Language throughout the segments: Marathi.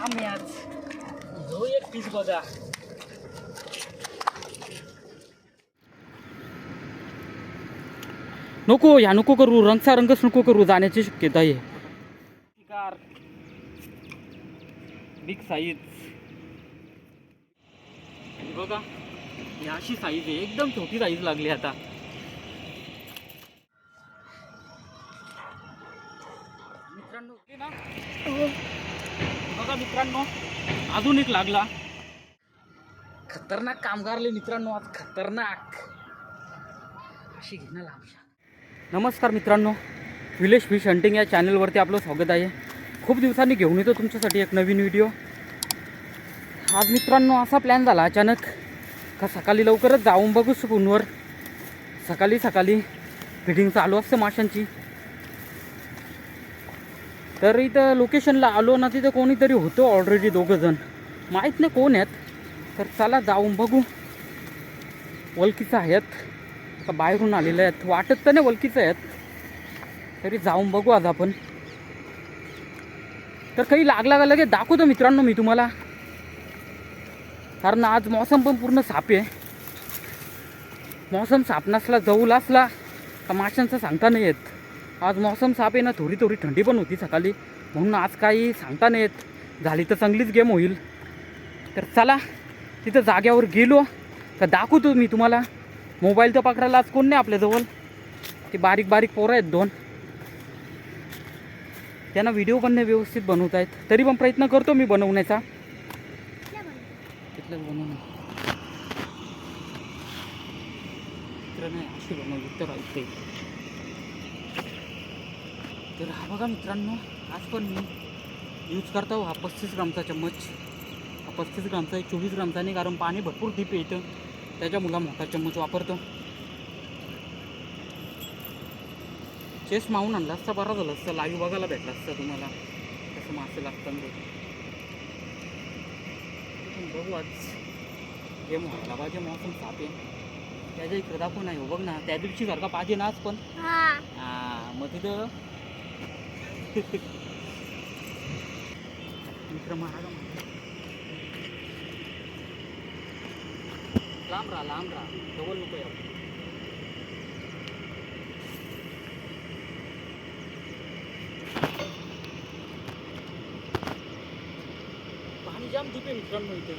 काम आहे आज. जो एक पीस बघा. नको ह्या नको करू, रंगचा रंगच नको करू, जाण्याची शक्यता आहे. बिग साईज बघा, ही अशी साईज आहे, एकदम छोटी साईज लागली आता. मित्रांनो ना, बघा मित्रांनो, अजून एक लागला. खतरनाक कामगारले मित्रांनो, आज खतरनाक अशी घेणं लांबशा. नमस्कार मित्रांनो, विलेश फिश हंटिंग या चॅनलवरती आपलं स्वागत आहे. खूप दिवसांनी घेऊन येतो तुमच्यासाठी एक नवीन व्हिडिओ. आज मित्रांनो असा प्लॅन झाला अचानक का सकाळी लवकरच जाऊन बघू स्पूनवर. सकाळी फिटिंग चालू असते माशांची. तर इथं लोकेशनला आलो ना, तिथं कोणीतरी होतं ऑलरेडी, दोघंजण, माहीत नाही कोण आहेत. तर चला जाऊन बघू. वलकीचं आहेत का बाहेरून आलेले आहेत, वाटत तर नाही वलकीचं आहेत, तरी जाऊन बघू आज आपण. तर काही लागला का लगेच दाखवतो मित्रांनो मी तुम्हाला, कारण आज मौसम पण पूर्ण साफ आहे. मौसम साफ नसला, जवळ असला का माशांचं सांगता नाही येत. आज मौसम साफ आहे ना, थोडी थंडी पण होती सकाळी, म्हणून आज काही सांगता नाही येत. झाली तर चांगलीच गेम होईल. तर चला तिथं जाग्यावर गेलो तर दाखवतो मी तुम्हाला. मोबाईल तर पकडायला आज कोण नाही आपल्याजवळ, ते बारीक पोरं आहेत दोन, त्यांना व्हिडिओ पण नाही व्यवस्थित बनवत आहेत. तरी पण प्रयत्न करतो मी बनवण्याचा. तिथलं बनवून नाही अशी बनवली तर ऐकते. तर हा बघा मित्रांनो, आज पण मी यूज करतो हा 35 ग्रामचा चम्मच. हा 35 ग्रामचा आहे, 24 ग्रामचा नाही, कारण पाणी भरपूर डीप येतं, त्याच्यामुळं मोठा चम्मच वापरतो. चेस्ट मावून आणला असता बरा झालं असतं, लाईव्ह बघायला भेटला असतं तुम्हाला कसं मासे लागतात. बघू आज गेम व्हायला पाहिजे, मौसम साफ आहे. त्याच्या इकडे दाखवू नाही, हो बघ ना, त्या दिवशी सारखा पाहिजे ना आज पण. हां मग तिथं मित्र महाराज लांब राहा जवळ नको यावं. पाणी जाम डीप आहे मित्रांनो इथे.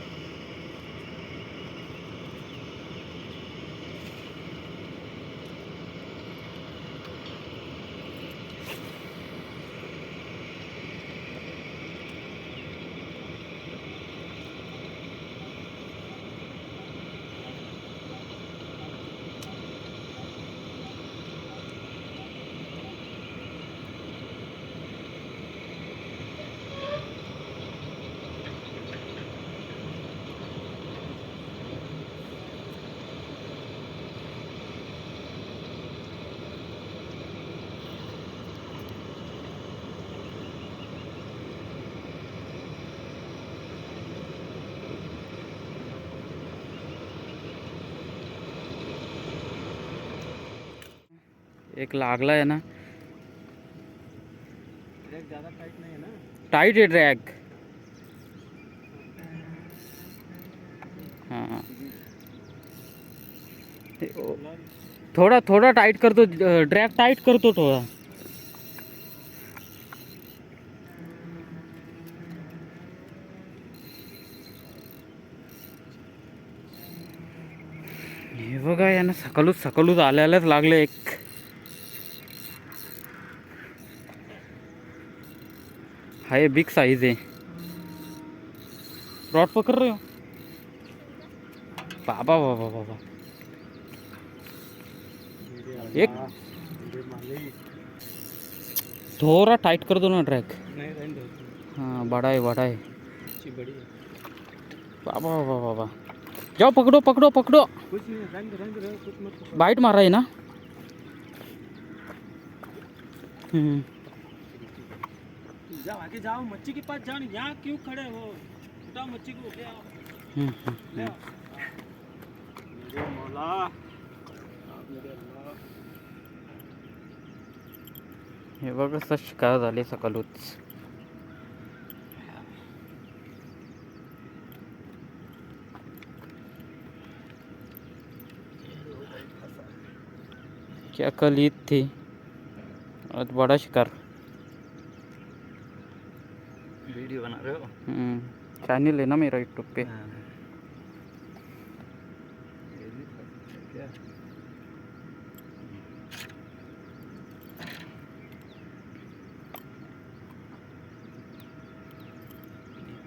एक लागला आहे ना, ड्रॅग ज़्यादा टाइट नहीं है ना, टाइट है ड्रैग. हाँ थोड़ा टाइट कर दो, ड्रैग टाइट कर दो थोड़ा. हे बघा यानं सकाळूच आल्यालाच लागलं एक. हाय बिग साइज है. रॉड पकड़ रहे हो बाबा बाबा बाबा. एक थोड़ा टाइट कर दो ना ड्रैग. हाँ बड़ा है बाबा बाबा बाबा. जाओ पकड़ो. बाइट मार रहा है ना. जाओ आगे जाओ, मच्छी के पास जाओ. यहाँ क्यों खड़े हो, उठाओ मच्छी को, ले आओ. ले आओ. मेरे मौला, आप मेरे अल्लाह. हे बघा शिकार झाले सकाळूच. क्या कल ईद थी, आज बड़ा शिकार। वीडियो बना रहे हो? चैनल है ना मेरा यूट्यूब पे।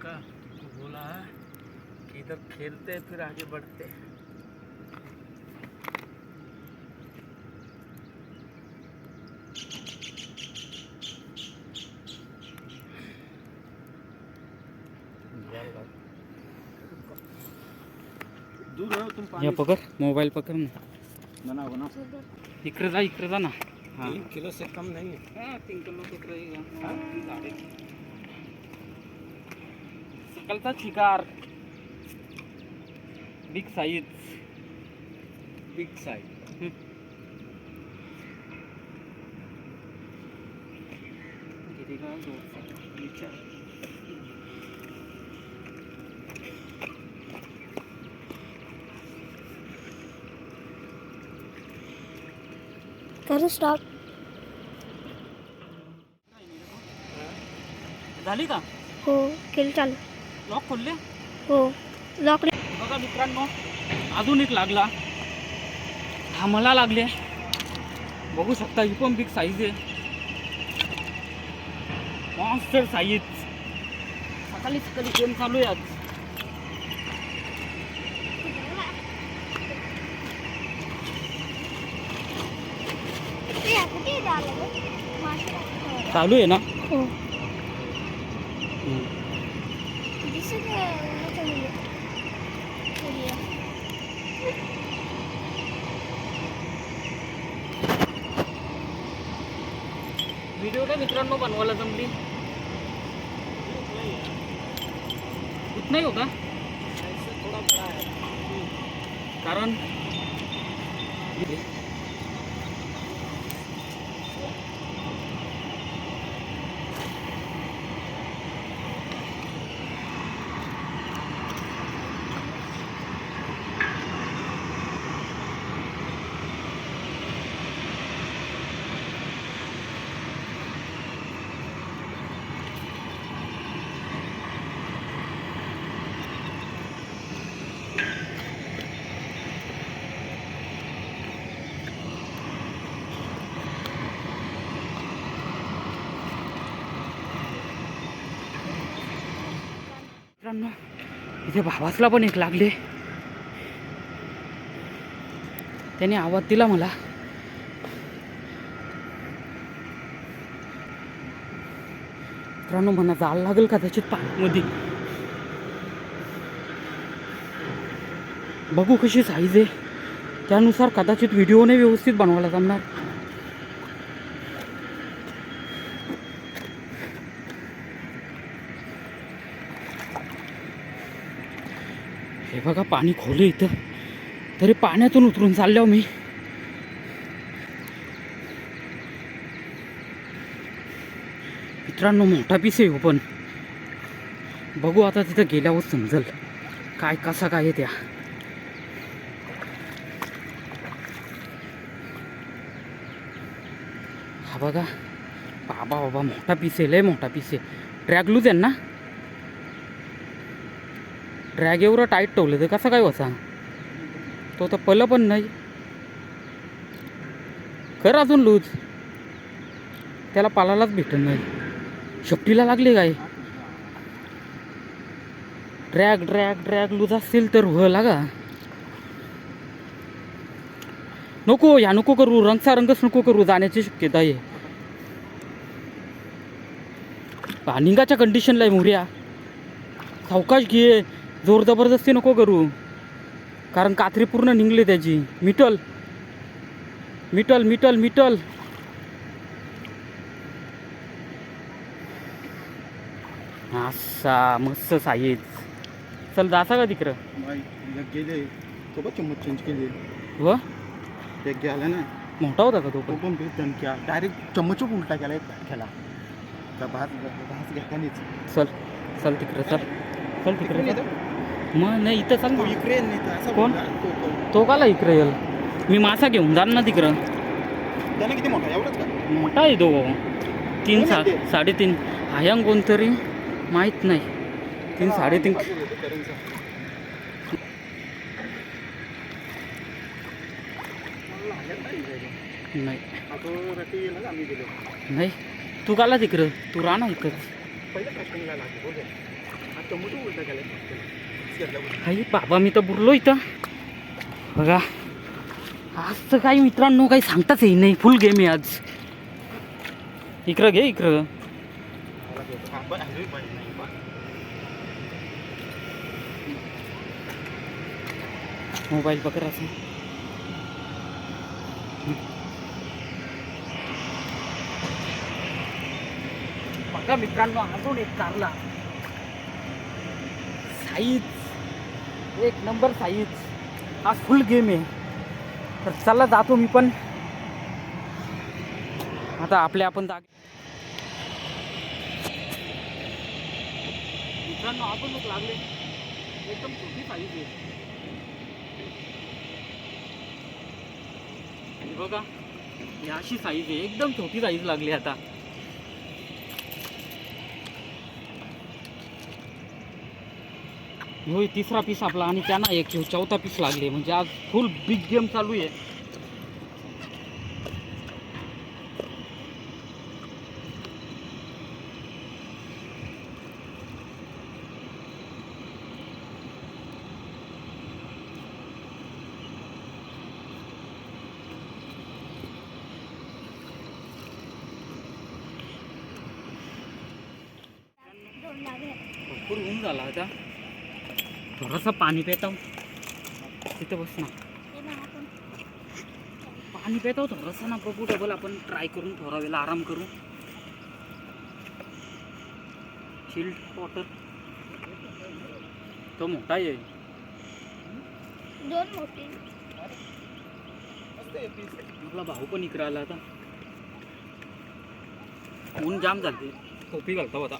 क्या तुमको बोला है कि इधर खेलते हैं फिर आगे बढ़ते हैं। दूर हो तुम पानी या पकड़, मोबाईल पकड़ ना। बना बना। इकडे जा ना। हाँ 3 किलो से कम नहीं है। हाँ 3 किलो तक रहेगा। सकलचा शिकार, बिग साइज। Big size. गिरेगा जोर से नीचे। करू स्टॉप. झाली का? हो केलं चालू. लॉक खोलले? हो लॉक. बघा मित्रांनो, अजून एक लागला. हा मला लागले. बघू शकता ही पण बिग साईज आहे. Monster size. सकाळी गेम चालू आहे आज. चालू आहे ना? हो व्हिडिओ काय मित्रांनो बनवायला जमली. उतना ही होगा थोड़ा बड़ा है कारण मित्रांनो इथे भावासला पण एक लागले. त्याने आवाज दिला मला. मित्रांनो म्हणा जाळ लागेल कदाचित पाण्यामध्ये. बघू कशी साईज आहे, त्यानुसार कदाचित व्हिडिओने व्यवस्थित बनवायला जमणार. हे बघा पाणी खोले इथं, तरी पाण्यातून उतरून चाललो मी. मित्रांनो मोठा पीस आहे पण बघू आता तिथं गेल्यावर समजेल काय कसा काय आहे त्या. हा बघा बाबा बाबा मोठा पीस आहे, लय मोठा पीस आहे. ड्रॅग लूज आहे ना? ड्रॅग एवढं टाईट ठेवलं तर कसा काय वसा तो तर पलं पण नाही. कर अजून लूज, त्याला पालालाच भेटत नाही. शेपटीला लागले काय? ड्रॅग ड्रॅग ड्रॅग लूज असतील तर हो लागा. नको या नको करू, रंगचा रंगच नको करू, जाण्याची शक्यता आहे. निघाच्या कंडिशनला आहे मोर्या. सावकाश घे, जोर जबरदस्ती नको करू, कारण कात्री पूर्ण निघली त्याची. मिटल मिटल मिटल मिटल. असा मस्त साईज. चल जासा का तिकडं? गेले तो बघ चम्मच चेंज केली. व एक गेला ना, मोठा होता का तो तो पण? पण बेतन क्या डायरेक्ट चम्मच उलटा केला. एक खेळा का भात घ्या नाहीच. चल चल तिकडं चल. चल तिकडे इकडे चल. मग नाही इथं चल तो ना. इकडे नाही तर असं कोण? बोलला, तो तो काला इकडे येईल? मी मासा घेऊन जाण ना तिकडं. त्याने किती मोठा एवढंच का? मोठा आहे तो 3 कोण आहे ते? 3.5 हायांग कोणतरी माहीत नाही 3 3.5 नाही आम्ही गेलो नाही तू काला तिकडं तू राहणार इथंच पहिल्या कस्टमरला लागले बोल आता मोठं उलटा केलं काही बाबा मी तर बुरलो इथं बघा आज तर काही मित्रांनो काही सांगताच येई नाही फुल गेम आहे आज इकडं घे इकडं मोबाईल पकड असं बघा मित्रांनो अजून एक कारला साईज एक नंबर साईज आज फुल गेम आहे तर चला जातो मी पण आता आपण जागे मित्रांनो आपण लोक लागले एकदम छोटी साईज आहे हे बघा ही अशी साईज आहे एकदम छोटी साईज लागली आता होय तिसरा पीस आपला आणि त्यांना एक चौथा पीस लागले म्हणजे आज फुल बिग गेम चालू आहे भरपूर ऊन झाला आता थोडंसं पाणी पेताव तिथं बस ना पाणी पेताव थोडंसं ना बघू डबल आपण ट्राय करून थोडा वेळेला आराम करू चिल्ड वॉटर तो मोठा आहे दोन मोठी आपला भाऊ पण इकडे आला आता ऊन जाम झाले टोपी घालता होता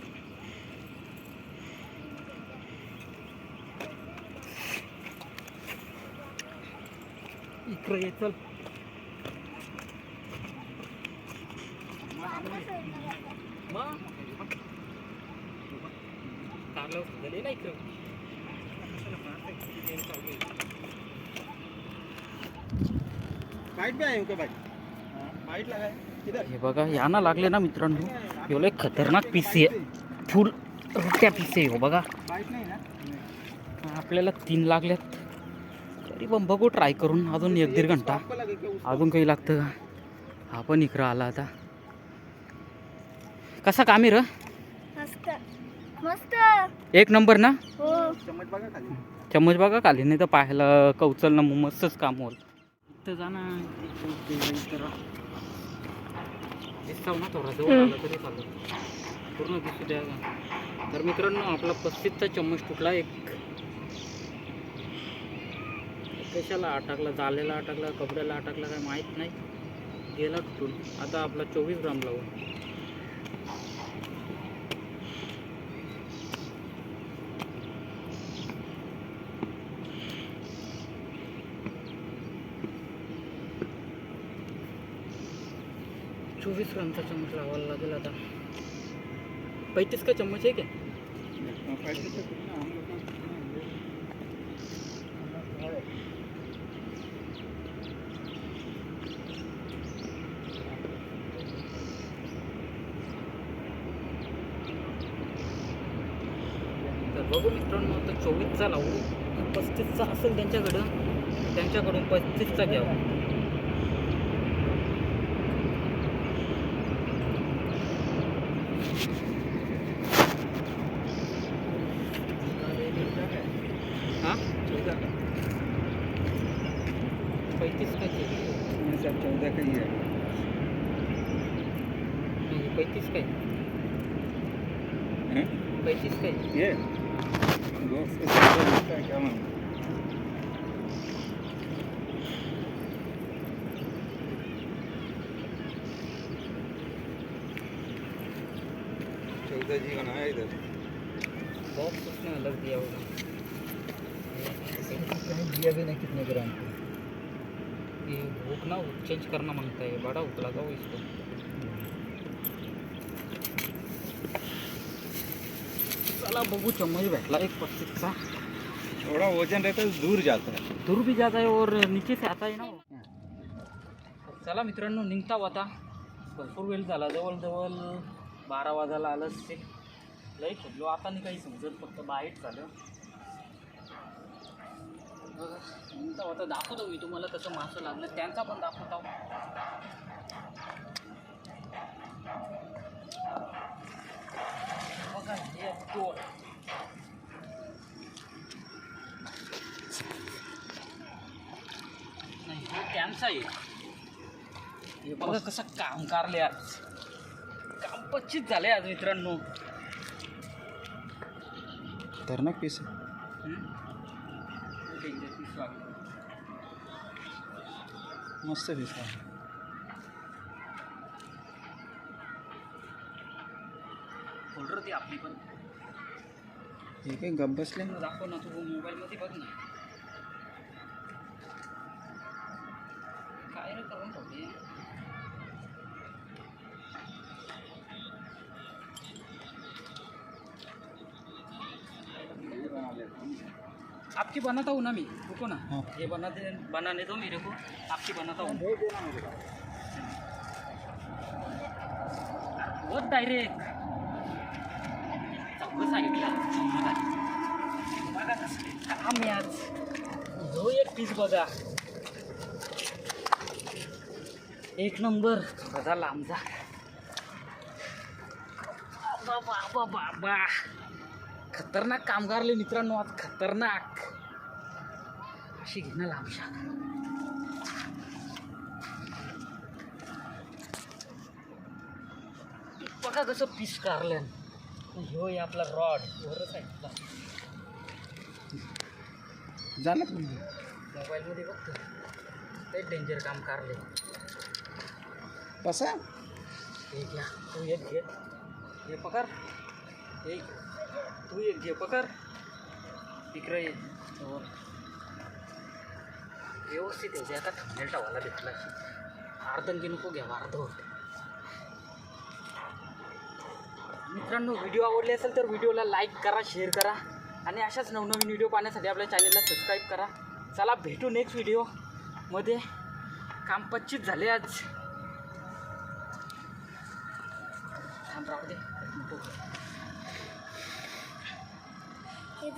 इकडे ये चल ना इकडे बाइट भी आहे का बाइट बाइट लगाय किधर हे बघा यांना लागले ना मित्रांनो एवढं एक खतरनाक पीस आहे फुल रोट्या पीस आहे हो बघा बाइट नाही ना आपल्याला 3 लागल्यात तरी पण बघू ट्राय करून अजून 1-1.5 घंटा अजून काही लागतं का हा पण इकडं आला आता कसा काम आहे र मस्त मस्त एक नंबर ना हो चम्मच बघा खाली चम्मच बघा खाली नाही तर पाहायला कौचल ना मस्तच काम होईल इथं जा ना दिसताव ना थोडा जवळ आला तरी चालतं पूर्ण दिसू द्या तर मित्रांनो आपला 35चा चम्मच तुटला एक कशाला अटकला जालेला अटकला कपड्याला अटकला काय माहीत नाही गेला तुटून आता आपला 24 ग्राम लावू 24 ग्रामचा चम्मच लावायला लागेल आता 35 का चम्मच आहे क्या तर बघू मित्रांनो आता 24चा लावू 35चा असेल त्यांच्याकडून 35चा घ्यावा हाँ 35 का चाहिए 14 का ही है 35 का हैं 35 का ये दोस्त के साथ लगता है क्या man जी बनाया इधर बॉक्स उसने अलग दिया होगा दिया भी नहीं कितने ग्राम का ये हुक ना हुक चेंज करना मांगता है, बड़ा हुक लगाओ इसको. चला बघू चम्मच भेटला एक 25चा. थोड़ा वजन रहता है दूर जाता है. दूर भी जाता है और नीचे से आता है ना वो. चला मित्रांनो निघता आता भरपूर वेळ झाला, जवळजवळ 12 वाजायला आलं ते. लई खेळलो आता नाही काही समजत, फक्त बाईट झालं. निघता आता दाखवतो मी तुम्हाला कसं मासं लागलं, त्यांचा पण दाखवतो. बघा हे तो नाही हा त्यांचा आहे. हे बघा कसं काम कारले आज, काम 25 झाले आज मित्रांनो. खतरनाक पीस है. मस्त पीस आहे. फोल्डर ती आपली पण हे काही गप बसले. दाखव ना तू मोबाईलमध्ये बघ ना. काय रे करून ठेवली. आपकी बनाता हूँ ना मैं, रुको ना. हाँ. ये बनाने दो मेरे को, आपकी बनाता हूँ. बहुत डायरेक्ट सगळं सांगितलं. बघा कसं काम आहे आज. जो एक पीस बघा एक नंबर. थोडा लांब जा. बाबा बाबा बाबा खतरनाक काम करले मित्रांनो आज, खतरनाक. अशी घेणं लांबशा. बघा कसं पीस कारलं. ह्यो आहे आपला रॉड वरच आहे. जा ना तुम्ही. मोबाईलमध्ये बघतो ते डेंजर काम कारले. बसा. हे घ्या तू एक घे, हे पकड. एक तू एक घे पकड. इकडे ये. व्यवस्थित आहे. आता थंबनेल टावायला भेटला. अर्धन की नको घ्या, अर्ध होत. मित्रांनो व्हिडिओ आवडले असेल तर व्हिडिओला लाईक करा, शेअर करा आणि अशाच नवनवीन व्हिडिओ पाहण्यासाठी आपल्या चॅनलला सबस्क्राईब करा. चला भेटू नेक्स्ट व्हिडिओमध्ये. काम 25 झाले आज. थांब राहू दे. हे